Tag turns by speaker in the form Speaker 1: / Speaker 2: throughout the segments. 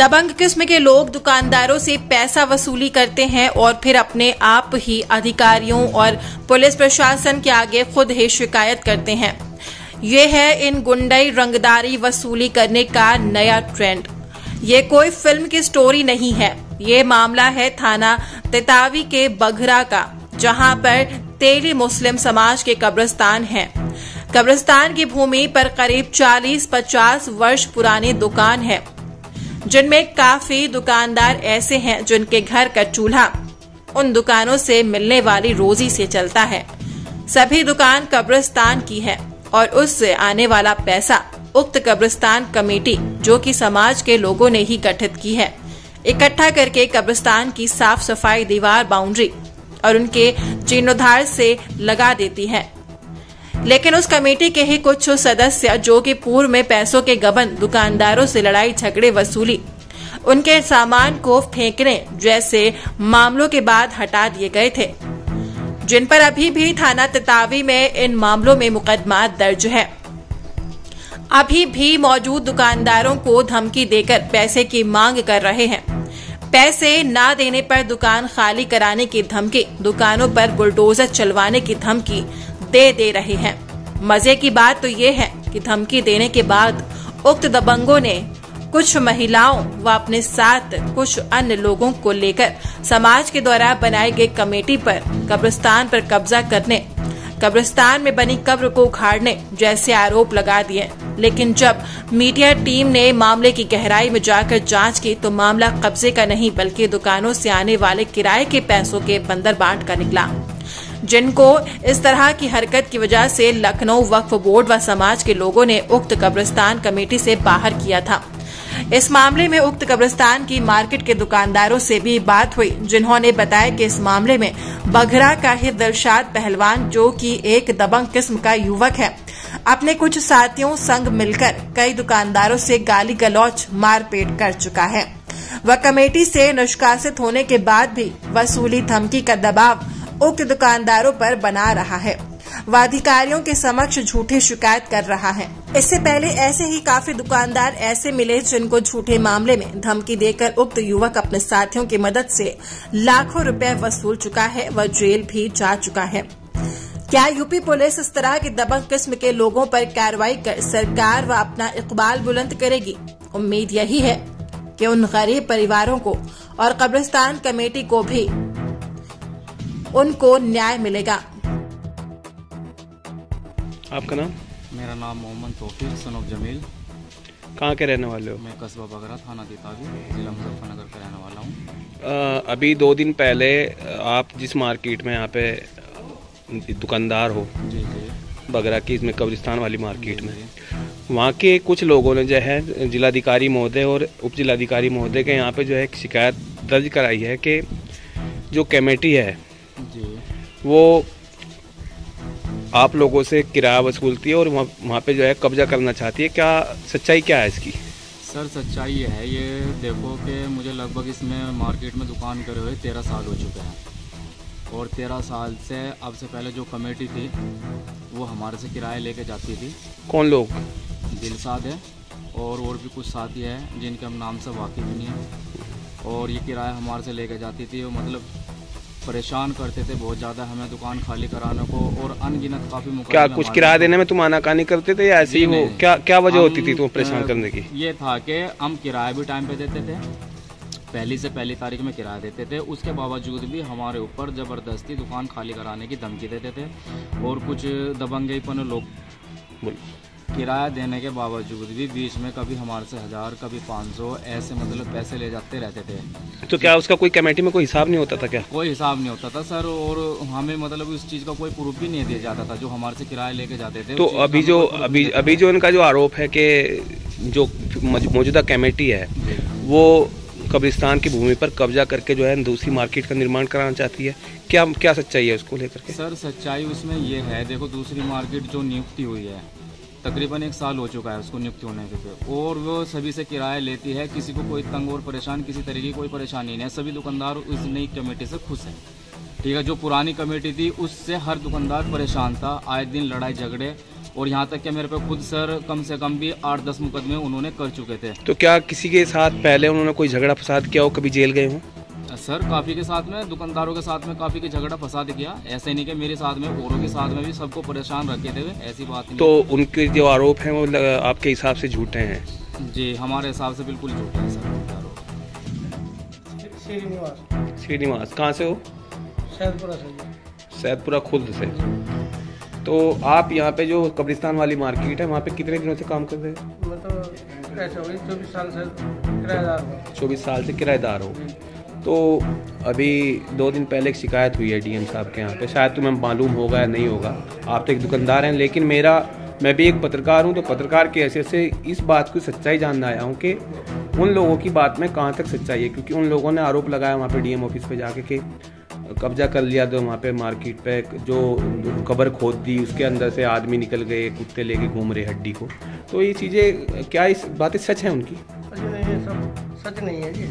Speaker 1: दबंग किस्म के लोग दुकानदारों से पैसा वसूली करते हैं और फिर अपने आप ही अधिकारियों और पुलिस प्रशासन के आगे खुद ही शिकायत करते हैं। ये है इन गुंडई रंगदारी वसूली करने का नया ट्रेंड। ये कोई फिल्म की स्टोरी नहीं है। ये मामला है थाना तेतावी के बघरा का, जहां पर तेली मुस्लिम समाज के कब्रिस्तान हैं। कब्रिस्तान की भूमि पर करीब 40-50 वर्ष पुरानी दुकान है, जिनमें काफी दुकानदार ऐसे हैं जिनके घर का चूल्हा उन दुकानों से मिलने वाली रोजी से चलता है। सभी दुकान कब्रिस्तान की है और उससे आने वाला पैसा उक्त कब्रिस्तान कमेटी, जो कि समाज के लोगों ने ही गठित की है, इकट्ठा करके कब्रिस्तान की साफ सफाई, दीवार, बाउंड्री और उनके जीर्णोद्धार से लगा देती है। लेकिन उस कमेटी के ही कुछ सदस्य, जो कि पूर्व में पैसों के गबन, दुकानदारों से लड़ाई झगड़े, वसूली, उनके सामान को फेंकने जैसे मामलों के बाद हटा दिए गए थे, जिन पर अभी भी थाना तेतावी में इन मामलों में मुकदमा दर्ज है। अभी भी मौजूद दुकानदारों को धमकी देकर पैसे की मांग कर रहे हैं। पैसे ना देने पर दुकान खाली कराने की धमकी, दुकानों पर बुलडोजर चलवाने की धमकी दे रहे हैं। मजे की बात तो ये है कि धमकी देने के बाद उक्त दबंगों ने कुछ महिलाओं व अपने साथ कुछ अन्य लोगों को लेकर समाज के द्वारा बनाई गई कमेटी पर कब्रिस्तान पर कब्जा करने, कब्रिस्तान में बनी कब्र को उखाड़ने जैसे आरोप लगा दिए। लेकिन जब मीडिया टीम ने मामले की गहराई में जाकर जांच की तो मामला कब्जे का नहीं बल्कि दुकानों से आने वाले किराए के पैसों के बंदरबाट का निकला, जिनको इस तरह की हरकत की वजह से लखनऊ वक्फ बोर्ड व समाज के लोगों ने उक्त कब्रिस्तान कमेटी से बाहर किया था। इस मामले में उक्त कब्रिस्तान की मार्केट के दुकानदारों से भी बात हुई, जिन्होंने बताया कि इस मामले में बघरा का ही दिलशाद पहलवान, जो कि एक दबंग किस्म का युवक है, अपने कुछ साथियों संग मिलकर कई दुकानदारों से गाली गलौच, मारपीट कर चुका है। वह कमेटी से निष्कासित होने के बाद भी वसूली, धमकी का दबाव उक्त दुकानदारों पर बना रहा है। वह अधिकारियों के समक्ष झूठी शिकायत कर रहा है। इससे पहले ऐसे ही काफी दुकानदार ऐसे मिले जिनको झूठे मामले में धमकी देकर उक्त युवक अपने साथियों की मदद से लाखों रुपए वसूल चुका है। वह जेल भी जा चुका है। क्या यूपी पुलिस इस तरह के दबंग किस्म के लोगों पर कार्रवाई कर सरकार व अपना इकबाल बुलंद करेगी? उम्मीद यही है कि उन गरीब परिवारों को और कब्रिस्तान कमेटी को भी उनको न्याय मिलेगा।
Speaker 2: आपका नाम?
Speaker 3: मेरा नाम मोहम्मद तौफीक सन ऑफ जमील।
Speaker 2: कहाँ के रहने वाले हो?
Speaker 3: मैं कस्बा बघरा, थाना तेतावी, जिला मुजफ्फरनगर का रहने वाला हूँ।
Speaker 2: अभी 2 दिन पहले आप जिस मार्केट में यहाँ पे दुकानदार हो,
Speaker 3: जी,
Speaker 2: बघरा की, इसमें कब्रिस्तान वाली मार्केट में, वहाँ के कुछ लोगों ने जो है जिलाधिकारी महोदय और उप जिलाधिकारी महोदय के यहाँ पे जो है शिकायत दर्ज कराई है कि जो कमेटी है
Speaker 3: जी, वो
Speaker 2: आप लोगों से किराया वसूलती है और वहाँ पे जो है कब्जा करना चाहती है। क्या सच्चाई क्या है इसकी?
Speaker 3: सर सच्चाई ये है, ये देखो कि मुझे लगभग इसमें मार्केट में दुकान करे हुए 13 साल हो चुके हैं और 13 साल से अब से पहले जो कमेटी थी वो हमारे से किराया लेके जाती थी।
Speaker 2: कौन लोग?
Speaker 3: दिलसाद है और भी कुछ साथी हैं जिनके हम नाम से वाकिफ नहीं है, और ये किराया हमारे से लेके जाती थी। वो मतलब परेशान करते थे बहुत ज़्यादा हमें दुकान खाली कराने को, और अनगिनत काफ़ी मुकदमे।
Speaker 2: क्या कुछ किराया देने में तुम आनाकानी करते थे या ऐसे ही वो क्या वजह होती थी तुम्हें परेशान करने की?
Speaker 3: ये था कि हम किराया भी टाइम पे देते थे, पहली से पहली तारीख में किराया देते थे, उसके बावजूद भी हमारे ऊपर ज़बरदस्ती दुकान खाली कराने की धमकी देते थे। और कुछ दबंगेपन लोग किराया देने के बावजूद भी बीच में कभी हमारे से 1000, कभी 500 ऐसे मतलब पैसे ले जाते रहते थे।
Speaker 2: तो क्या उसका कोई कमेटी में कोई हिसाब नहीं होता था क्या?
Speaker 3: कोई हिसाब नहीं होता था सर, और हमें मतलब उस चीज़ का कोई प्रूफ भी नहीं दिया जाता था जो हमारे से किराया लेके जाते थे।
Speaker 2: तो अभी जो इनका जो आरोप है कि जो मौजूदा कमेटी है वो कब्रिस्तान की भूमि पर कब्जा करके जो है दूसरी मार्केट का निर्माण कराना चाहती है, क्या सच्चाई है उसको लेकर के?
Speaker 3: सर सच्चाई उसमें ये है, देखो दूसरी मार्केट जो नियुक्ति हुई है तकरीबन 1 साल हो चुका है उसको नियुक्ति होने के, और वो सभी से किराया लेती है। किसी को कोई तंग और परेशान किसी तरीके की कोई परेशानी नहीं है। सभी दुकानदार उस नई कमेटी से खुश हैं। ठीक है, जो पुरानी कमेटी थी उससे हर दुकानदार परेशान था। आए दिन लड़ाई झगड़े और यहाँ तक कि मेरे पे खुद सर कम से कम भी 8-10 मुकदमे उन्होंने कर चुके थे।
Speaker 2: तो क्या किसी के साथ पहले उन्होंने कोई झगड़ा फसाद किया हो, कभी जेल गए हों?
Speaker 3: सर काफ़ी के साथ में, दुकानदारों के साथ में काफ़ी के झगड़ा फसाद किया। ऐसे नहीं कि मेरे साथ में, औरों के साथ में भी सबको परेशान रखे थे, ऐसी बात नहीं।
Speaker 2: तो उनके जो आरोप हैं वो आपके हिसाब से झूठे हैं?
Speaker 3: जी हमारे हिसाब से बिल्कुल झूठे हैं सर आरोप।
Speaker 2: श्रीनिवास कहाँ से हो?
Speaker 4: सैदपुरा से।
Speaker 2: सैदपुरा खुद से। तो आप यहाँ पे जो कब्रिस्तान वाली मार्केट है वहाँ पे कितने दिनों से काम कर रहे हैं?
Speaker 4: मैं तो ऐसे हो गई 24 साल से किराएदार हूँ।
Speaker 2: 24 साल से किराएदार हो। तो अभी 2 दिन पहले एक शिकायत हुई है डीएम साहब के यहाँ पे, शायद तुम्हें मालूम होगा या नहीं होगा, आप तो एक दुकानदार हैं, लेकिन मैं भी एक पत्रकार हूँ। तो पत्रकार की हैसियत से इस बात की सच्चाई जानना आया हूँ कि उन लोगों की बात में कहाँ तक सच्चाई है, क्योंकि उन लोगों ने आरोप लगाया वहाँ पे डीएम ऑफिस पे जाके कि कब्जा कर लिया, तो वहाँ पे मार्केट पे जो कब्र खोद दी उसके अंदर से आदमी निकल गए, कुत्ते लेके घूम रहे हड्डी को। तो ये चीज़ें क्या इस बातें सच हैं उनकी?
Speaker 4: नहीं, ये सब सच नहीं है जी।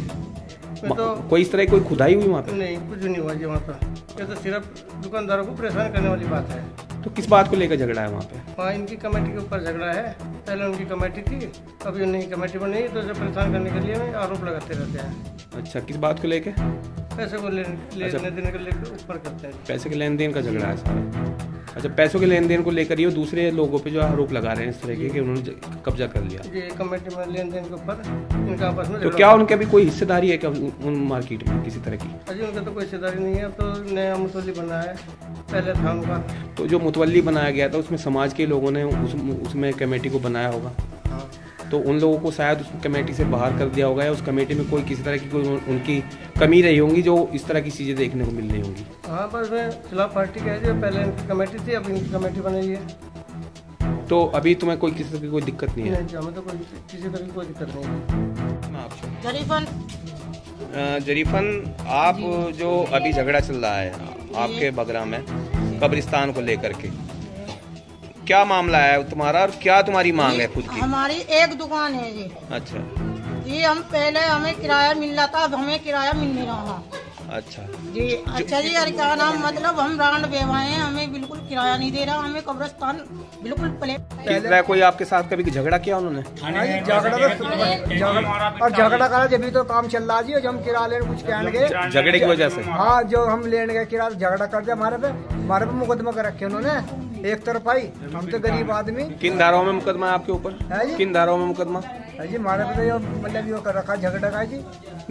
Speaker 4: तो
Speaker 2: कोई इस तरह की कोई खुदाई हुई वहाँ पे?
Speaker 4: नहीं, कुछ नहीं हुआ जी वहाँ पर। ये तो सिर्फ दुकानदारों को परेशान करने वाली बात है।
Speaker 2: तो किस बात को लेकर झगड़ा है वहाँ पे?
Speaker 4: वहाँ इनकी कमेटी के ऊपर झगड़ा है। पहले उनकी कमेटी थी, अभी उन्हीं की कमेटी बनी, तो उसे परेशान करने के लिए आरोप लगाते रहते हैं।
Speaker 2: अच्छा, किस बात को लेके?
Speaker 4: पैसे को लेने देने के लेकर ऊपर करते हैं।
Speaker 2: पैसे के लेन देन का झगड़ा है सारा? अच्छा, पैसों के लेन देन को लेकर ये दूसरे लोगों पे जो आरोप लगा रहे हैं इस तरह के कि उन्होंने कब्जा कर लिया।
Speaker 4: ये कमेटी में लेन देन के ऊपर इनका आपस में।
Speaker 2: तो क्या उनके भी कोई हिस्सेदारी है क्या उन मार्केट में किसी तरह की?
Speaker 4: अजी उनका तो कोई हिस्सेदारी नहीं है। अब तो नया मुतवल्ली बना है, पहले था उनका।
Speaker 2: तो जो मुतवल्ली बनाया गया था उसमें समाज के लोगों ने उसमें कमेटी को बनाया होगा।
Speaker 4: हाँ।
Speaker 2: तो उन लोगों को शायद उस कमेटी से बाहर कर दिया होगा, या उस कमेटी में कोई किसी तरह की कोई उनकी कमी रही होंगी जो इस तरह की चीज़ें देखने को मिल रही होंगी।
Speaker 4: हाँ, बस मैं खिलाफ पार्टी का है जो पहले इनकी कमेटी थी, अब इनकी कमेटी बनाई है।
Speaker 2: तो अभी तुम्हें कोई किसी तरह की कोई दिक्कत नहीं है?
Speaker 4: नहीं, हमें तो किसी तरह की कोई दिक्कत नहीं है।
Speaker 2: जरीफन, आप जो अभी झगड़ा चल रहा है आपके बगरा में कब्रिस्तान को लेकर के, क्या मामला है तुम्हारा और क्या तुम्हारी मांग है खुद की?
Speaker 5: हमारी एक दुकान है जी।
Speaker 2: अच्छा
Speaker 5: जी, हमें किराया मिल रहा था, अब हमें किराया मिल नहीं रहा।
Speaker 2: अच्छा
Speaker 5: जी। अच्छा जी, और क्या नाम, मतलब हम रांड बेवाए हैं, हमें बिल्कुल किराया नहीं दे रहा, हमें कब्रिस्तान बिल्कुल
Speaker 2: किस तरह कोई आपके साथ कभी झगड़ा किया उन्होंने?
Speaker 6: झगड़ा करा जब भी तो काम चल रहा जी, हम किराया लेने कुछ कहने गए
Speaker 2: झगड़े की वजह से।
Speaker 6: हाँ, जो हम लेने गए किराया, झगड़ा कर दिया हमारे पे मुकदमा कर रखे उन्होंने, एक तरफ आई। हम तो गरीब आदमी।
Speaker 2: किन धाराओं में मुकदमा है आपके ऊपर? किन धाराओं में मुकदमा
Speaker 6: जी हमारे पे? तो मतलब ये कर रखा झगड़ा का जी।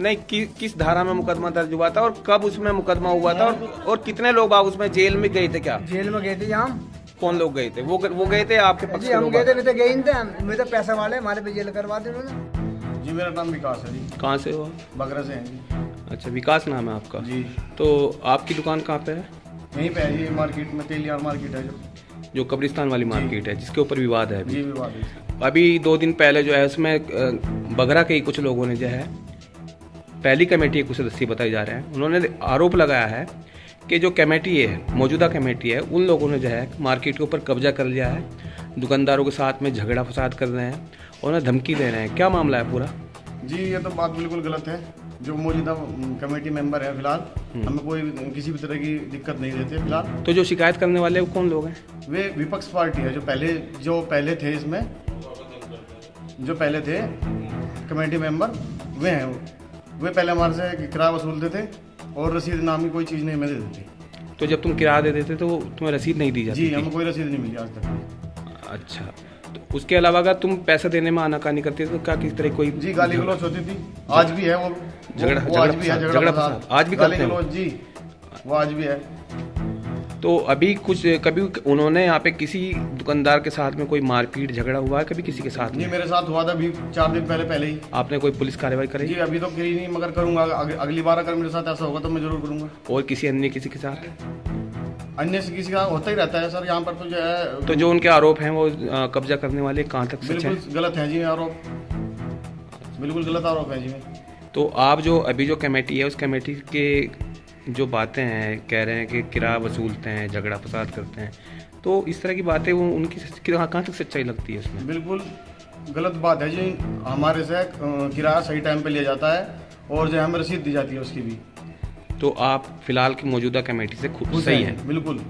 Speaker 2: नहीं, किस धारा में मुकदमा दर्ज हुआ था और कब उसमें मुकदमा हुआ था, और कितने लोग आप उसमें जेल में गए थे? क्या
Speaker 6: जेल में गए थे हम?
Speaker 2: कौन लोग गए थे? वो गए थे आपके पक्ष
Speaker 6: जी? हम गए थे, गए ही थे, मैं तो पैसा वाले, हमारे पे जेल करवा दी उन्होंने।
Speaker 4: जी, मेरा नाम विकास है जी।
Speaker 2: कहाँ से हो?
Speaker 4: बगरा से हैं जी।
Speaker 2: अच्छा, विकास नाम है आपका
Speaker 4: जी।
Speaker 2: तो आपकी दुकान कहाँ पे है?
Speaker 4: यहीं पे है जी, मार्केट में, तेलियार मार्केट है
Speaker 2: जो कब्रिस्तान वाली मार्केट है जिसके ऊपर विवाद है।
Speaker 4: जी, विवाद है।
Speaker 2: अभी 2 दिन पहले जो है उसमें बगरा के ही कुछ लोगों ने जो है, पहली कमेटी कुछ सदस्य बताए जा रहे हैं, उन्होंने आरोप लगाया है कि जो कमेटी है, मौजूदा कमेटी है, उन लोगों ने जो है मार्केट के ऊपर कब्जा कर लिया है, दुकानदारों के साथ में झगड़ा फसाद कर रहे हैं और उन्हें धमकी दे रहे हैं। क्या मामला है पूरा?
Speaker 7: जी, ये तो बात बिल्कुल गलत है। जो मौजूदा कमेटी मेंबर है फिलहाल, हमें कोई किसी भी तरह की दिक्कत नहीं देते फिलहाल।
Speaker 2: तो जो शिकायत करने वाले वो कौन लोग हैं?
Speaker 7: वे विपक्ष पार्टी है, जो पहले थे इसमें, जो पहले थे कमेटी मेंबर, वे हैं। वे पहले हमारे से किराया वसूलते थे और रसीद नाम की कोई चीज़ नहीं हमें दे देती।
Speaker 2: तो जब तुम किराया दे देते तो तुम्हें रसीद नहीं दी जाती?
Speaker 7: जी, हमें कोई रसीद नहीं मिली आज तक।
Speaker 2: अच्छा, तो उसके अलावा अगर तुम पैसा देने में आनाकानी करते तो क्या किस तरह कोई?
Speaker 7: जी, गाली गलौज होती थी, आज भी है वो
Speaker 2: झगड़ा
Speaker 7: आज भी है, झगड़ा
Speaker 2: आज भी
Speaker 7: गाली गलौज जी, वो आज भी है।
Speaker 2: तो अभी कभी उन्होंने यहाँ पे किसी दुकानदार के साथ में कोई मारपीट झगड़ा हुआ है कभी किसी के साथ में?
Speaker 7: जी, मेरे साथ हुआ था अभी 4 दिन पहले ही।
Speaker 2: आपने कोई पुलिस कार्रवाई करी?
Speaker 7: जी, अभी तो करी नहीं, मगर करूंगा। अगली बार अगर मेरे साथ ऐसा होगा तो मैं जरूर करूंगा।
Speaker 2: और किसी के साथ?
Speaker 7: अन्य से किसी का होता ही रहता है सर, यहाँ पर तो जो है।
Speaker 2: तो जो उनके आरोप हैं वो कब्जा करने वाले कहाँ तक सच है?
Speaker 7: बिल्कुल गलत है जी आरोप, बिल्कुल गलत आरोप है जी।
Speaker 2: तो आप जो अभी जो कमेटी है उस कमेटी के जो बातें हैं, कह रहे हैं कि किराया वसूलते हैं, झगड़ा फसाद करते हैं, तो इस तरह की बातें वो उनकी कहाँ तक सच्चाई लगती है उसमें?
Speaker 7: बिल्कुल गलत बात है जी। हमारे से किराया सही टाइम पे लिया जाता है और जो हमें रसीद दी जाती है उसकी भी।
Speaker 2: तो आप फिलहाल की मौजूदा कमेटी से खुद सही है?
Speaker 7: बिल्कुल।